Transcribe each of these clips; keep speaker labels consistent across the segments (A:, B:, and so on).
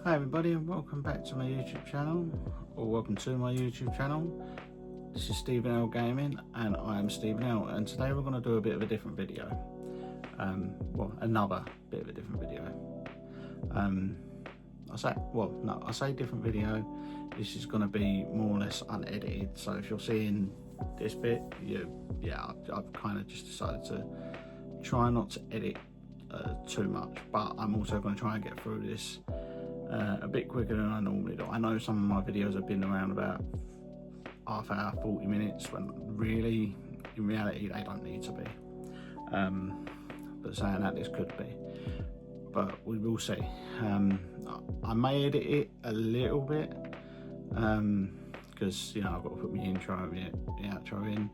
A: Hi everybody, and welcome back to my YouTube channel, or welcome to my YouTube channel. This is Stephen L Gaming, and I am Stephen L, and today we're going to do a bit of a different video. Well, another bit of a different video. I say different video. This is going to be more or less unedited, so if you're seeing this bit, I've kind of just decided to try not to edit too much, but I'm also going to try and get through this a bit quicker than I normally do. I know some of my videos have been around about half hour, 40 minutes, when really, in reality, they don't need to be. But saying that, this could be. But we will see. I may edit it a little bit, because, I've got to put my intro and the outro in.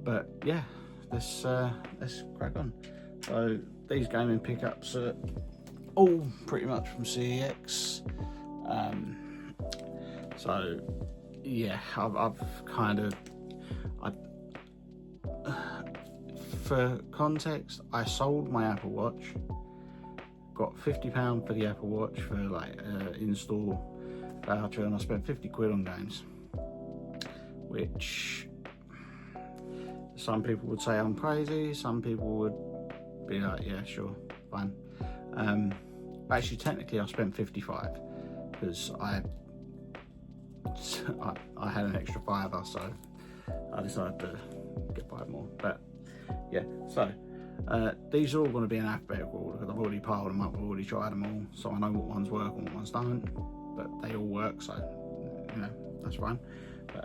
A: But yeah, let's crack on. So these gaming pickups are all pretty much from CEX. So yeah, I've kind of, for context, I sold my Apple Watch, got £50 for the Apple Watch for like in-store voucher, and I spent 50 quid on games, which some people would say I'm crazy, some people would be like, yeah, sure, fine. Actually, technically, I spent 55 because I had an extra £5, so I decided to get 5 more. But yeah, so these are all going to be in alphabetical order because I've already piled them up, I've already tried them all, so I know what ones work and what ones don't. But they all work, so that's fine. But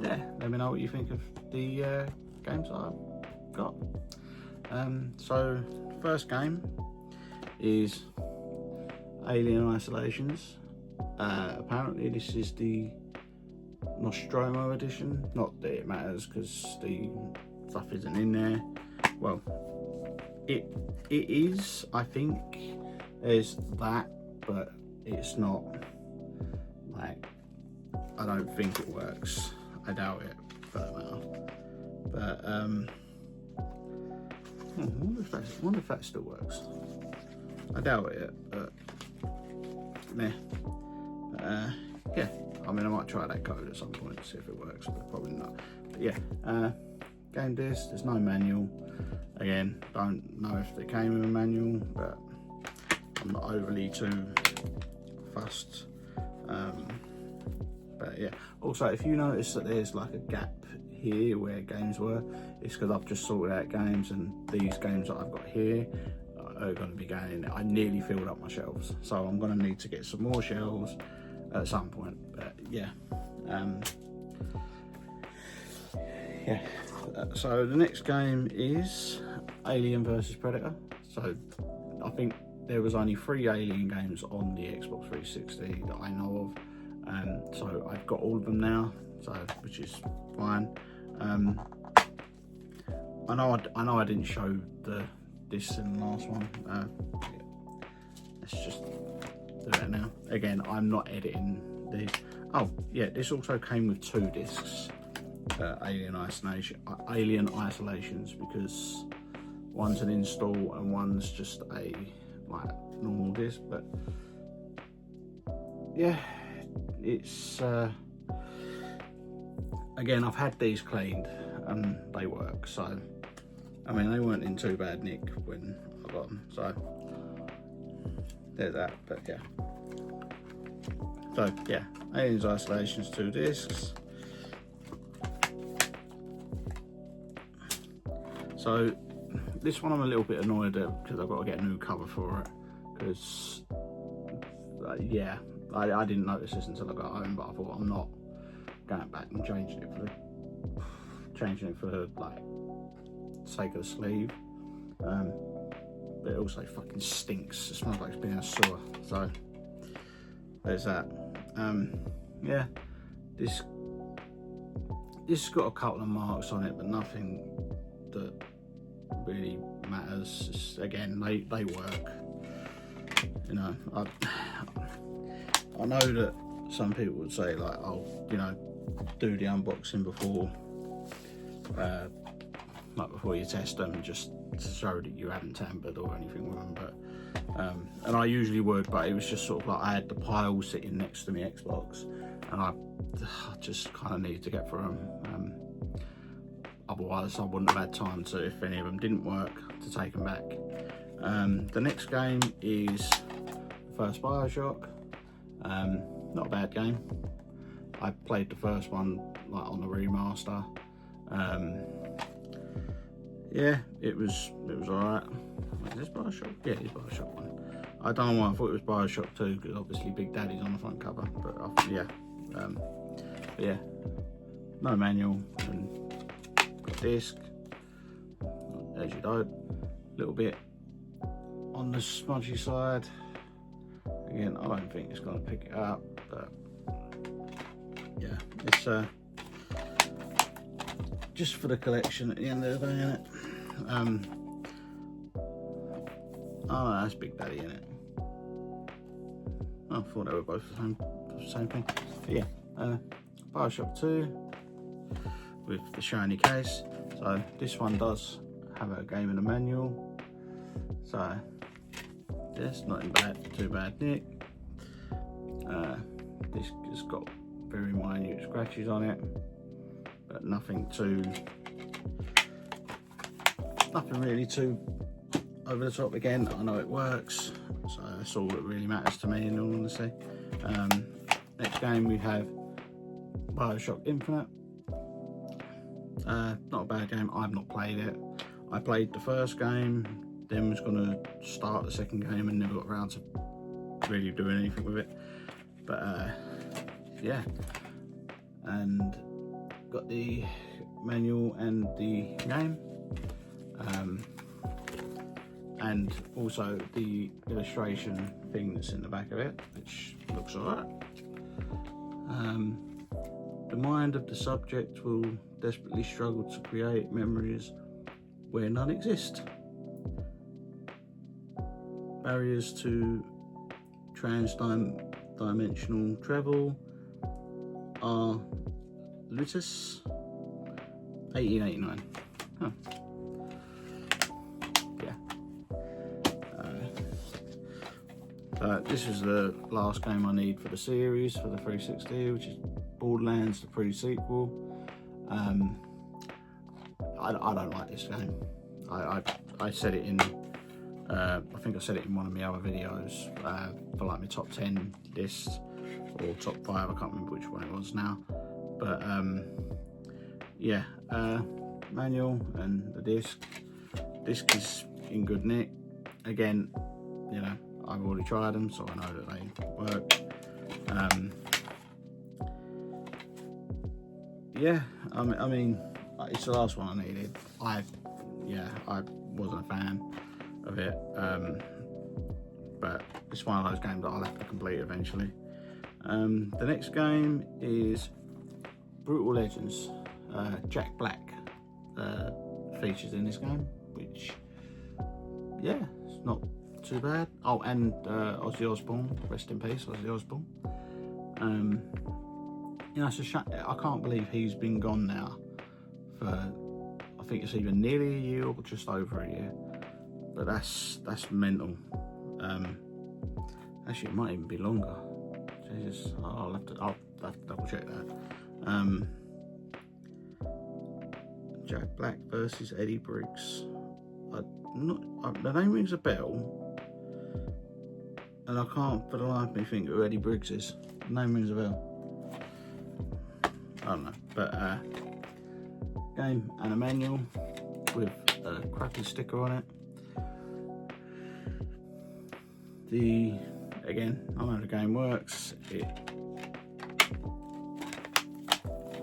A: yeah, let me know what you think of the games that I've got. So first game is Alien Isolations. Apparently this is the Nostromo edition. Not that it matters because the stuff isn't in there. Well, it is, I think. There's that, but it's not, like, I don't think it works. I doubt it, for that matter. But I wonder if that still works. I doubt it, but meh. Yeah, I mean, I might try that code at some point to see if it works, but probably not. But yeah, game disc, there's no manual. Again, don't know if they came with a manual, but I'm not overly too fussed. But yeah, also if you notice that there's like a gap here where games were, it's because I've just sorted out games, and these games that I've got here are going to be going in there. I nearly filled up my shelves, so I'm going to need to get some more shelves at some point. But yeah, so the next game is Alien versus Predator. So I think there was only 3 Alien games on the Xbox 360 that I know of, so I've got all of them now, so which is fine. I know I didn't show this in the last one. Let's just do that now. Again, I'm not editing these. Oh yeah, this also came with 2 discs, Alien Isolations, because one's an install and one's just a like normal disc. But yeah, it's again, I've had these cleaned and they work, so I mean, they weren't in too bad nick when I got them, so there's that. But yeah, so yeah, Aliens Isolations 2 discs. So this one I'm a little bit annoyed at because I've got to get a new cover for it, because yeah, I didn't notice this until I got home, but I thought I'm not going back and changing it for like sake of the sleeve. But it also fucking stinks. It smells like it's been in a sewer, so there's that. Yeah, this has got a couple of marks on it, but nothing that really matters. It's, again, they work. I know that some people would say like, oh, do the unboxing before you test them, and just to show that you hadn't tampered or anything with them. But and I usually would, but it was just sort of like I had the pile sitting next to my Xbox, and I just kind of needed to get through them. Otherwise, I wouldn't have had time to, if any of them didn't work, to take them back. The next game is the first Bioshock. Not a bad game. I played the first one like on the remaster. Yeah, it was alright. Is this Bioshock? Yeah, it's Bioshock 1. I don't know why I thought it was Bioshock 2, because obviously Big Daddy's on the front cover. But yeah, no manual and got disc. As you know, a little bit on the smudgy side. Again, I don't think it's going to pick it up, but yeah, it's just for the collection at the end of the day, innit? Oh no, that's Big Daddy in it. I thought they were both the same thing. But yeah, Bioshock 2 with the shiny case. So this one does have a game and a manual. So yes, not in too bad nick. This has got very minute scratches on it, but nothing really too over the top. Again, I know it works, so that's all that really matters to me, in all honesty. Next game we have Bioshock Infinite. Not a bad game. I've not played it. I played the first game, then was going to start the second game and never got around to really doing anything with it. But yeah, and got the manual and the game, and also the illustration thing that's in the back of it, which looks alright. The mind of the subject will desperately struggle to create memories where none exist. Barriers to trans-dimensional travel are Lutus, 1889. Huh. Yeah. This is the last game I need for the series for the 360, which is Borderlands, the pre-sequel. I don't like this game. I said it in I think I said it in one of my other videos for like my top 10 lists or top 5, I can't remember which one it was now. But yeah, manual and the disc is in good nick. Again, you know, I've already tried them, so I know that they work. Yeah, I mean, it's the last one I needed. I wasn't a fan of it, but it's one of those games that I'll have to complete eventually. The next game is Brutal Legends. Jack Black features in this game, which, yeah, it's not too bad. Oh, and Ozzy Osbourne, rest in peace, Ozzy Osbourne. You know, it's a shame. I can't believe he's been gone now for, I think it's either nearly a year or just over a year. But that's mental. Actually, it might even be longer. Jesus, I'll have to double check that. Jack Black versus Eddie Briggs. The name rings a bell, and I can't for the life of me think who Eddie Briggs is. The name rings a bell. I don't know, but game and a manual with a crappy sticker on it. Again, I know the game works.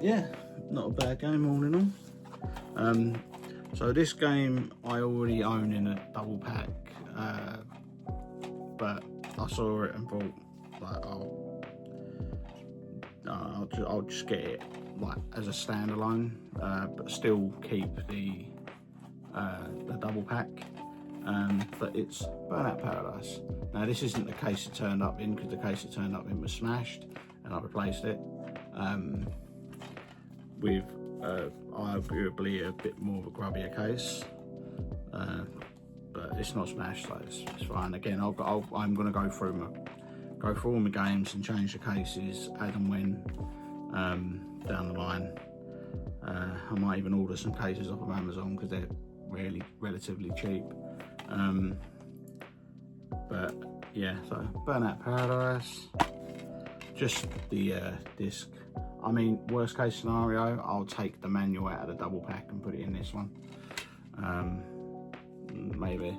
A: Yeah, not a bad game all in all. So this game I already own in a double pack, but I saw it and thought, like, I'll just get it like as a standalone, but still keep the double pack. But it's Burnout Paradise. Now this isn't the case it turned up in, because the case it turned up in was smashed, and I replaced it with arguably a bit more of a grubbier case. it's not smashed, so it's fine. Again, I'm going to go through all my games and change the cases as and when down the line. I might even order some cases off of Amazon because they're really relatively cheap. But yeah, so Burnout Paradise, just the disc. I mean, worst case scenario, I'll take the manual out of the double pack and put it in this one. Maybe.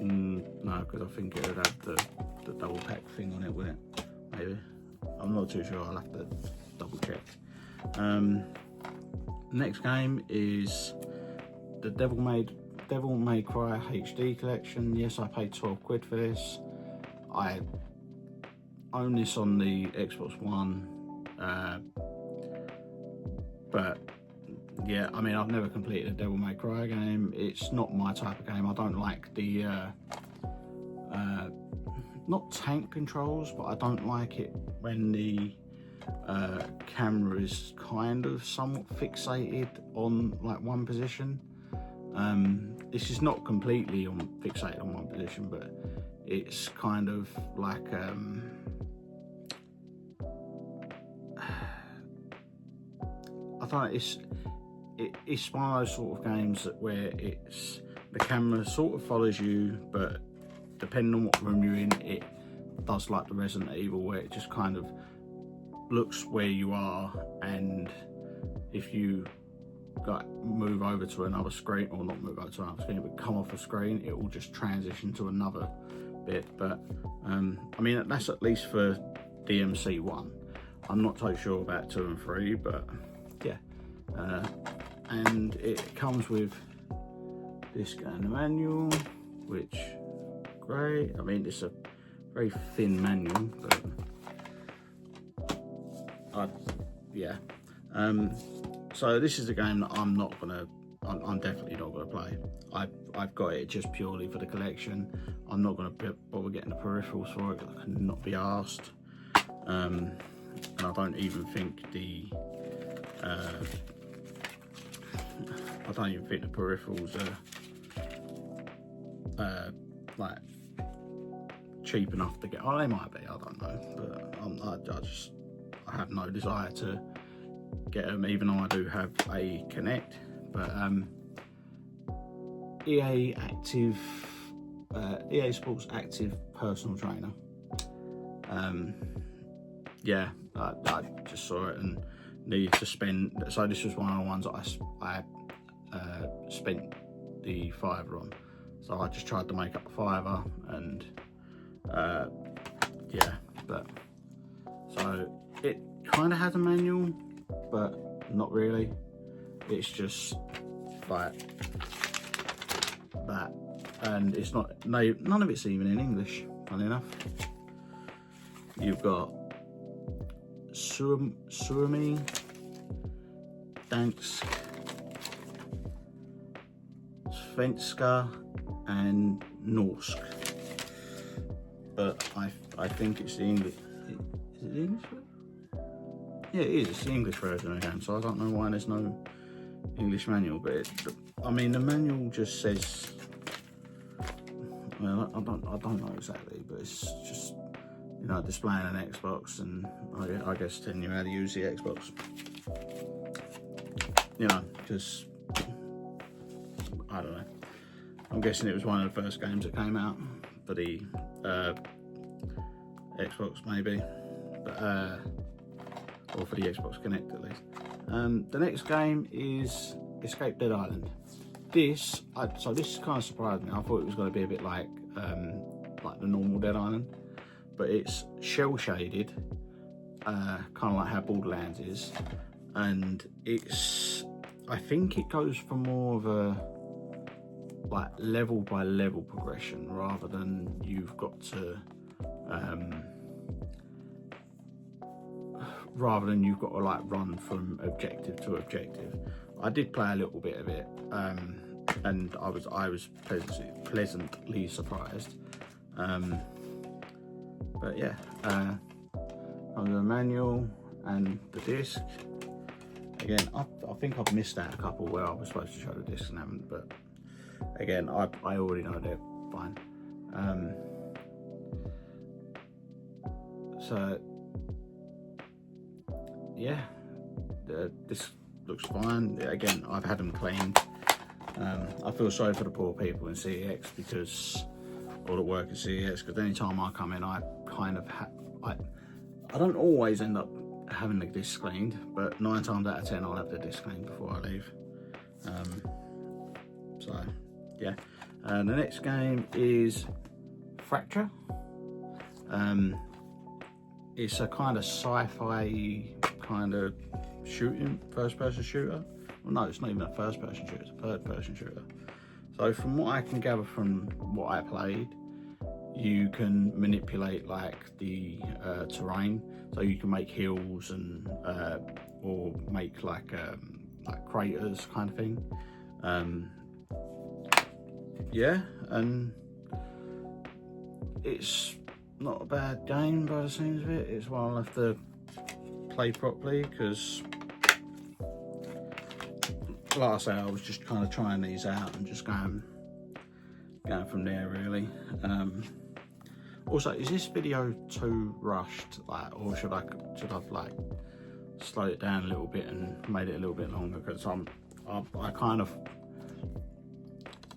A: No, because I think it would have the double pack thing on it, wouldn't it? Maybe. I'm not too sure, I'll have to double check. Next game is the Devil May Cry HD collection. Yes, I paid 12 quid for this. I own this on the Xbox One, but yeah, I mean, I've never completed a Devil May Cry game. It's not my type of game. I don't like the not tank controls, but I don't like it when the camera is kind of somewhat fixated on like one position. This is not completely fixated on one position, but it's kind of like I don't know, it's one of those sort of games that where the camera sort of follows you, but depending on what room you're in, it does like the Resident Evil, where it just kind of looks where you are, and if you move over to another screen, or not move over to another screen, but come off a screen, it will just transition to another bit. But I mean, that's at least for DMC 1. I'm not totally sure about 2 and 3, but yeah. And it comes with disc and a manual, which great. I mean, it's a very thin manual, but yeah. So this is a game that I'm definitely not gonna play. I've got it just purely for the collection. I'm not gonna bother getting the peripherals for it. I cannot be asked. And I don't even think the peripherals are like cheap enough to get. Oh, they might be, I don't know, but I have no desire to get them, even though I do have a Kinect. But EA Sports Active Personal Trainer. Yeah, I just saw it and needed to spend. So this was one of the ones that I spent the £5 on. So I just tried to make up a £5, and yeah. But so it kind of has a manual, but not really. It's just like that, and it's not. None of it's even in English. Funny enough, you've got Suomi, Dansk, Svenska, and Norsk. But I think it's the English. Is it the English version? Yeah, it is. It's the English version of the game, so I don't know why there's no English manual. But I mean, the manual just says. Well, I don't know exactly, but it's just, you know, displaying an Xbox, and I guess telling you how to use the Xbox. You know, because I don't know. I'm guessing it was one of the first games that came out for the Xbox, maybe, but or for the Xbox Kinect at least. The next game is Escape Dead Island. So this kind of surprised me. I thought it was going to be a bit like the normal Dead Island, but it's shell shaded, kind of like how Borderlands is, and I think it goes for more of a like level by level progression rather than you've got to like run from objective to objective. I did play a little bit of it, and I was pleasantly surprised. But yeah, on the manual and the disc. Again, I think I've missed out a couple where I was supposed to show the disc and haven't, but again, I already know they're fine. So yeah, this looks fine. Again, I've had them cleaned. I feel sorry for the poor people in CEX because all the work at CEX, because any time I come in, I kind of I don't always end up having the disc cleaned, but 9 times out of 10 I'll have the disc cleaned before I leave. So yeah, the next game is Fracture. It's a kind of sci-fi kind of shooting, first-person shooter. Well, no, it's not even a first-person shooter, it's a third-person shooter. So from what I can gather from what I played, you can manipulate like the terrain, so you can make hills and or make like craters kind of thing. Yeah, and it's not a bad game by the seams of it. It's one I'll have to play properly, because like I say, I was just kind of trying these out and just going from there really. Also, is this video too rushed, like, or should I like slow it down a little bit and made it a little bit longer? Because I kind of,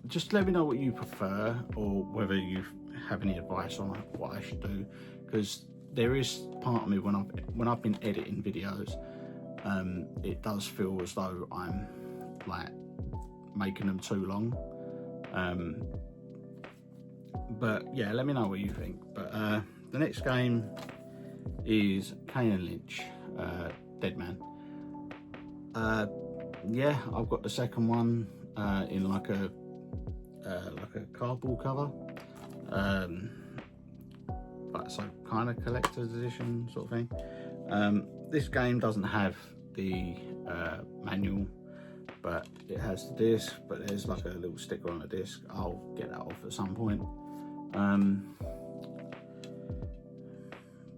A: just let me know what you prefer, or whether you have any advice on what I should do, because there is part of me when I've been editing videos, it does feel as though I'm like making them too long. But yeah, let me know what you think. But the next game is Kane and Lynch, Dead Man. Yeah, I've got the second one in like a cardboard cover, like so kind of collector's edition sort of thing. This game doesn't have the manual, but it has the disc, but there's like a little sticker on the disc. I'll get that off at some point.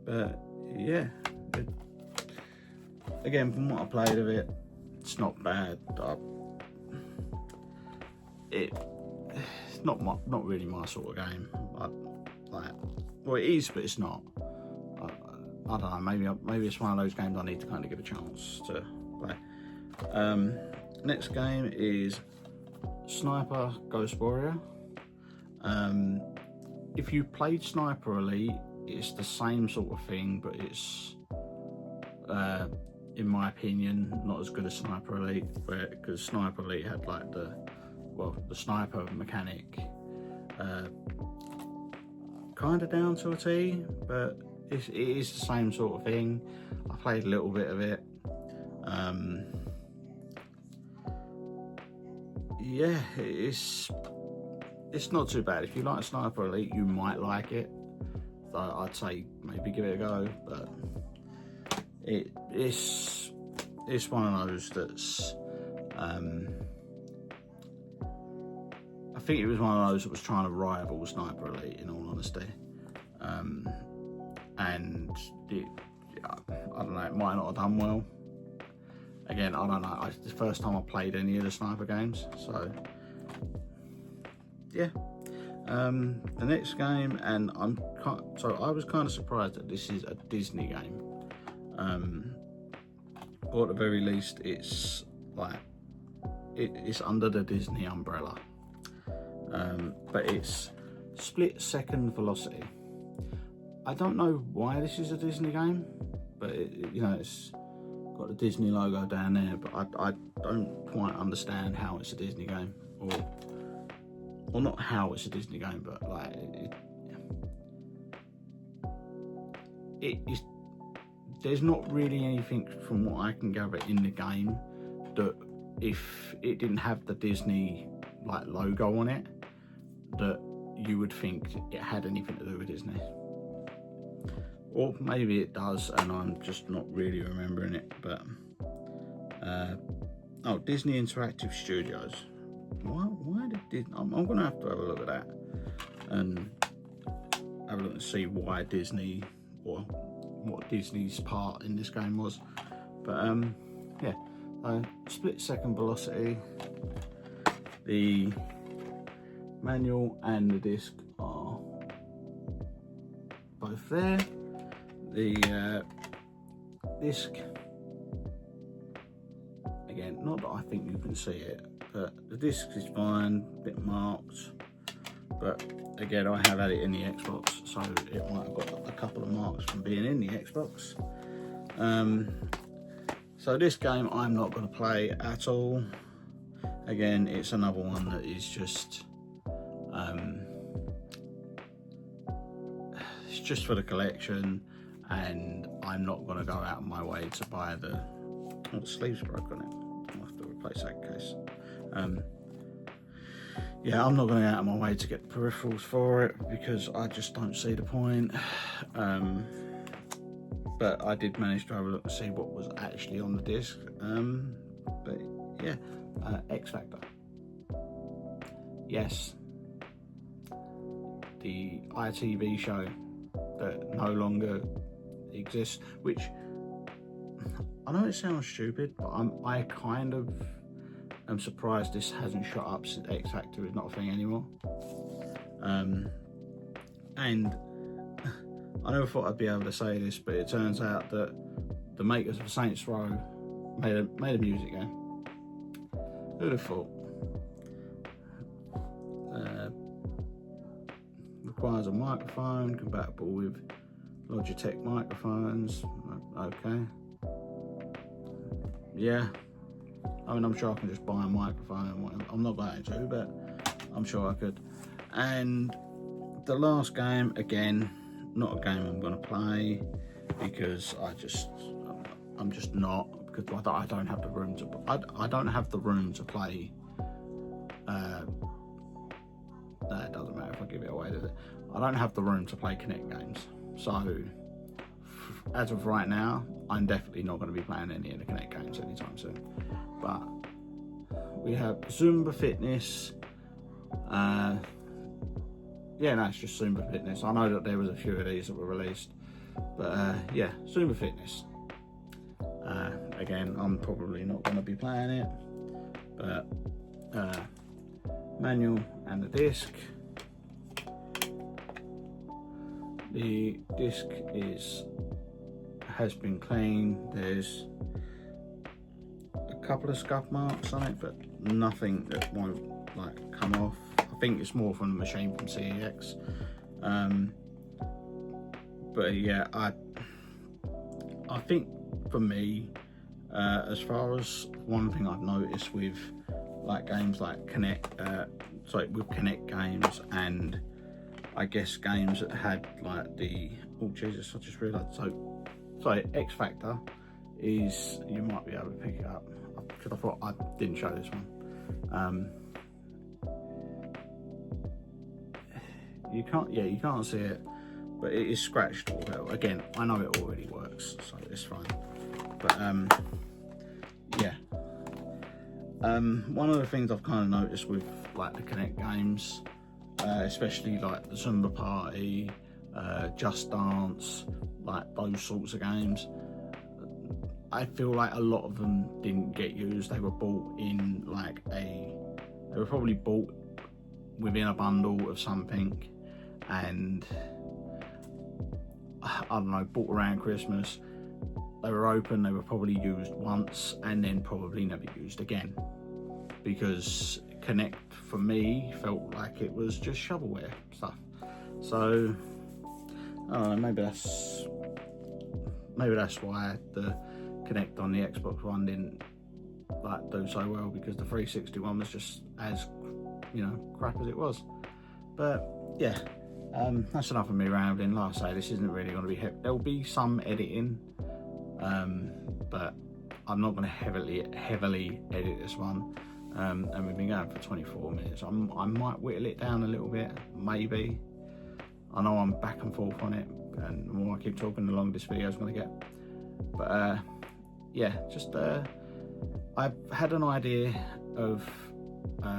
A: But yeah, again, from what I played of it, it's not bad. It's not really my sort of game. Well, it is, but it's not. I don't know. Maybe it's one of those games I need to kind of give a chance to play. Next game is Sniper Ghost Warrior. If you played Sniper Elite, it's the same sort of thing, but it's, in my opinion, not as good as Sniper Elite, because Sniper Elite had like the sniper mechanic kind of down to a T, but it is the same sort of thing. I played a little bit of it. Yeah, it's not too bad. If you like Sniper Elite, you might like it. So I'd say maybe give it a go, but it's one of those that's I think it was one of those that was trying to rival Sniper Elite, in all honesty. And I don't know, it might not have done well. Again, I don't know, it's the first time I played any of the Sniper games, so yeah. The next game, and I was kind of surprised that this is a Disney game, or at the very least it's like it's under the Disney umbrella, but it's Split Second Velocity. I don't know why this is a Disney game, but it's got the Disney logo down there, but I don't quite understand how it's a Disney game, or not how it's a Disney game, but like there's not really anything from what I can gather in the game that, if it didn't have the Disney like logo on it, that you would think it had anything to do with Disney. Or maybe it does and I'm just not really remembering it. But Disney Interactive Studios. Why did Disney? I'm gonna have to have a look at that and have a look and see why Disney, or what Disney's part in this game was. But yeah, Split Second Velocity. The manual and the disc are both there. The disc, again, not that I think you can see it, but the disc is fine, a bit marked, but again, I have had it in the Xbox, so it might have got a couple of marks from being in the Xbox. So this game I'm not going to play at all. Again, it's another one that is just it's just for the collection, and I'm not going to go out of my way to buy the sleeve's broken on it. I'll have to replace that case. Yeah, I'm not going to go out of my way to get the peripherals for it because I just don't see the point. But I did manage to have a look and see what was actually on the disc. But yeah, X Factor. Yes, the ITV show that no longer exists, which I know it sounds stupid, but I kind of am surprised this hasn't shot up since X Factor is not a thing anymore. And I never thought I'd be able to say this, but it turns out that the makers of Saints Row made a music game. Who'd have thought? Requires a microphone compatible with Logitech microphones. Okay. Yeah. I mean, I'm sure I can just buy a microphone. I'm not going to, but I'm sure I could. And the last game, again, not a game I'm going to play because I'm just not, because I don't have the room to. I don't have the room to play. It doesn't matter if I give it away, does it? I don't have the room to play Kinect games. So, as of right now, I'm definitely not going to be playing any of the Kinect games anytime soon. But we have Zumba Fitness. Yeah, no, it's just Zumba Fitness. I know that there was a few of these that were released, but yeah, Zumba Fitness. Again, I'm probably not going to be playing it, but manual and the disc. The disc has been cleaned. There's a couple of scuff marks on it, but nothing that won't come off. I think it's more from the machine from CEX. But yeah, I think for me, as far as one thing I've noticed with games like with Kinect games, and I guess games that had oh Jesus, I just realised. So X Factor is, you might be able to pick it up because I thought I didn't show this one. You can't see it, but it is scratched all out. Again, I know it already works, so it's fine. But yeah. One of the things I've kind of noticed with the Kinect games, especially the Zumba Party, Just Dance, those sorts of games, I feel like a lot of them didn't get used. They were bought in they were probably bought within a bundle of something, and I don't know, bought around Christmas. They were open, they were probably used once and then probably never used again, because Kinect for me felt like it was just shovelware stuff. So I don't know, maybe that's why the Kinect on the Xbox One didn't do so well, because the 360 one was just as crap as it was. But yeah, that's enough of me rambling. Like I say, this isn't really going to be there'll be some editing, but I'm not going to heavily edit this one. And we've been going for 24 minutes. I might whittle it down a little bit, maybe. I know I'm back and forth on it, and the more I keep talking, the longer this video is going to get. But yeah, just I've had an idea of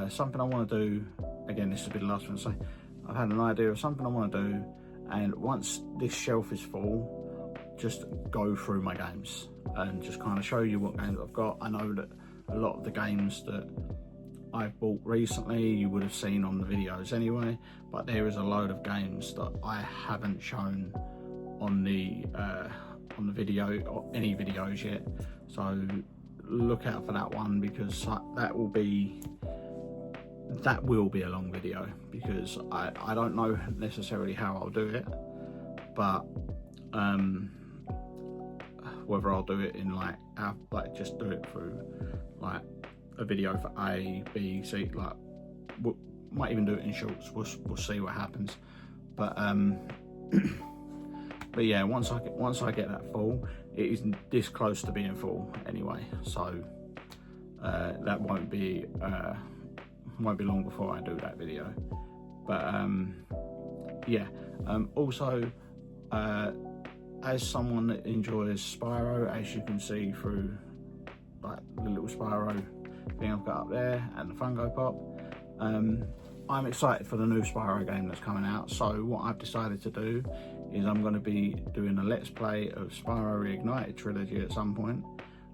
A: something I want to do. Again, this will be the last one to say. I've had an idea of something I want to do, and once this shelf is full, just go through my games and just kind of show you what games I've got. I know that a lot of the games that I've bought recently, you would have seen on the videos anyway, but there is a load of games that I haven't shown on the video or any videos yet, so look out for that one, because that will be a long video, because I don't know necessarily how I'll do it, but whether I'll do it in like just do it through like a video for A, B, C, like might even do it in shorts. We'll see what happens, but but yeah, once I get that full, it isn't this close to being full anyway, so that won't be long before I do that video. But yeah, also as someone that enjoys Spyro, as you can see through like the little Spyro thing I've got up there and the Funko Pop, I'm excited for the new Spyro game that's coming out. So what I've decided to do is I'm going to be doing a let's play of Spyro Reignited trilogy at some point.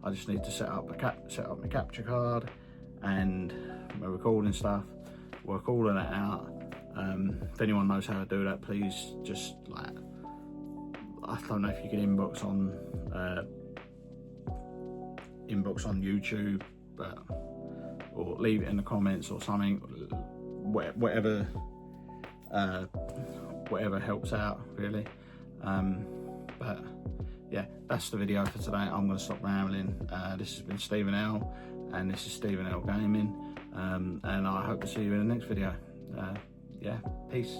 A: I just need to set up my capture card and my recording stuff, work all of that out. If anyone knows how to do that, please just like, I don't know if you can inbox on YouTube, or leave it in the comments or something, whatever helps out really. But yeah, that's the video for today. I'm going to stop rambling. This has been Stephen L, and this is Stephen L Gaming, and I hope to see you in the next video. Yeah, peace.